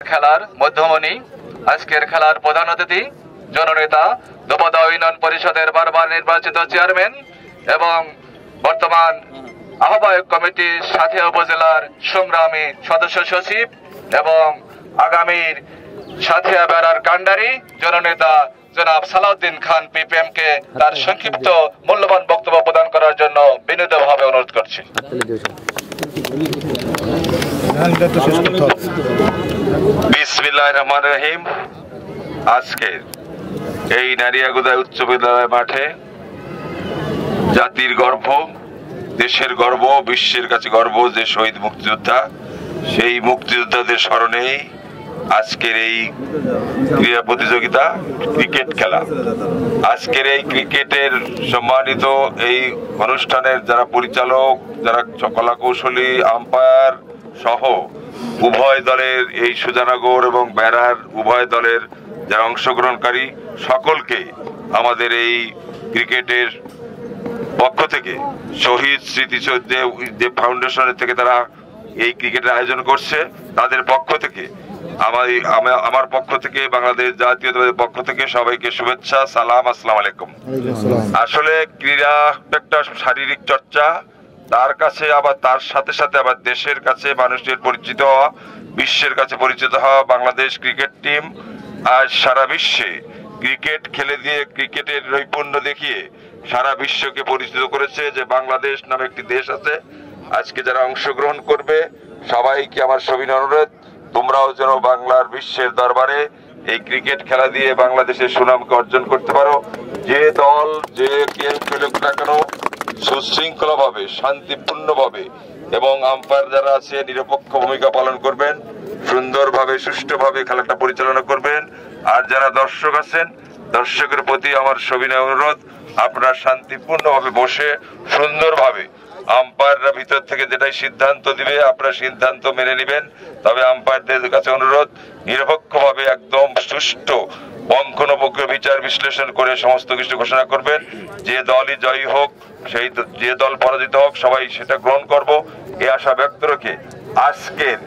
খেলার মধ্যমণি আজকের খেলার প্রধান অতিথি জননেতা দুপদা ইউনিয়ন পরিষদের বারবার নির্বাচিত চেয়ারম্যান এবং বর্তমান আহ্বায়ক কমিটির সাথিয়া উপজেলার সংগ্রামী সদস্য সচিব এবং আগামীর সাথিয়া বেড়ার কান্ডারি জননেতা জনাব সালাউদ্দিন খান পিপিএম কে তার সংক্ষিপ্ত মূল্যবান বক্তব্য প্রদান করার জন্য বিনীতভাবে অনুরোধ করছি। বিসমিল্লাহির রহমানির রহিম। আজকে এই নারিয়াগুদা উচ্চ বিদ্যালয় মাঠে জাতির গর্ব, দেশের গর্ব, বিশ্বের কাছে গর্ব যে শহীদ মুক্তিযোদ্ধা, সেই মুক্তিযোদ্ধাদের স্মরণেই আজকের এই ক্রীড়া প্রতিযোগিতা ক্রিকেট খেলা। আজকের এই ক্রিকেটের সম্মানিত এই অনুষ্ঠানের যারা পরিচালক, যারা কলা কৌশলী, আম্পায়ার সহ উভয় দলের, এই সুজানগর এবং বেড়ার উভয় দলের যারা অংশগ্রহণকারী সকলকে আমাদের এই ক্রিকেটের পক্ষ থেকে, শহীদ স্মৃতি যে ফাউন্ডেশনের থেকে তারা এই ক্রিকেটের আয়োজন করছে তাদের পক্ষ থেকে, আমার পক্ষ থেকে, বাংলাদেশ জাতীয়তাবাদের পক্ষ থেকে সবাইকে শুভেচ্ছা, সালাম, আসসালামু আলাইকুম। আসলে ক্রীড়া একটা শারীরিক চর্চা, তার কাছে আবার তার সাথে সাথে আবার দেশের কাছে মানুষের পরিচিত হওয়া, বিশ্বের কাছে পরিচিত হওয়া। বাংলাদেশ ক্রিকেট টিম আজ সারা বিশ্বে ক্রিকেট খেলে দিয়ে, ক্রিকেটের নৈপুণ্য দেখিয়ে সারা বিশ্বকে পরিচিত করেছে যে বাংলাদেশ নামে একটি দেশ আছে। আজকে যারা অংশগ্রহণ করবে সবাইকে আমার সবিনয় অনুরোধ, তোমরাও যেন বাংলার বিশ্বের দরবারে এই ক্রিকেট খেলা দিয়ে বাংলাদেশের সুনামকে অর্জন করতে পারো। যে দল যে কেউ খেলুক না কেন সুশৃঙ্খলা ভাবে, শান্তিপূর্ণ ভাবে এবং আম্পায়ার যারা আছে নিরপেক্ষ ভূমিকা পালন করবেন, সুন্দরভাবে সুষ্ঠুভাবে খেলাটা পরিচালনা করবেন। আর যারা দর্শক আছেন, দর্শকের প্রতি আমার সবিনয় অনুরোধ, আপনারা শান্তিপূর্ণভাবে বসে সুন্দরভাবে আম্পায়াররা ভিতর থেকে যেটাই সিদ্ধান্ত দিবে আপনারা সিদ্ধান্ত মেনে নেবেন। তবে আম্পায়ারদের কাছে অনুরোধ, নিরপেক্ষভাবে একদম সুষ্ঠু পুঙ্খানুপুঙ্খ বিচার বিশ্লেষণ করে সমস্ত কিছু ঘোষণা করবেন। যে দলই জয়ী হোক, সেই যে দল পরাজিত হোক, সবাই সেটা গ্রহণ করব এই আশা ব্যক্ত রেখে আজকের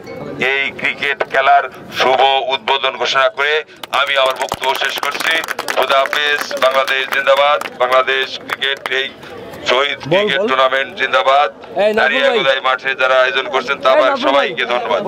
এই ক্রিকেট খেলার শুভ উদ্বোধন ঘোষণা করে আমি আমার বক্তব্য শেষ করছি। খোদা হাফেজ। বাংলাদেশ জিন্দাবাদ। বাংলাদেশ ক্রিকেট এই শহীদ ক্রিকেট টুর্নামেন্ট জিন্দাবাদ। নারিয়াগুদাই মাঠে যারা আয়োজন করছেন তাদের সবাইকে ধন্যবাদ।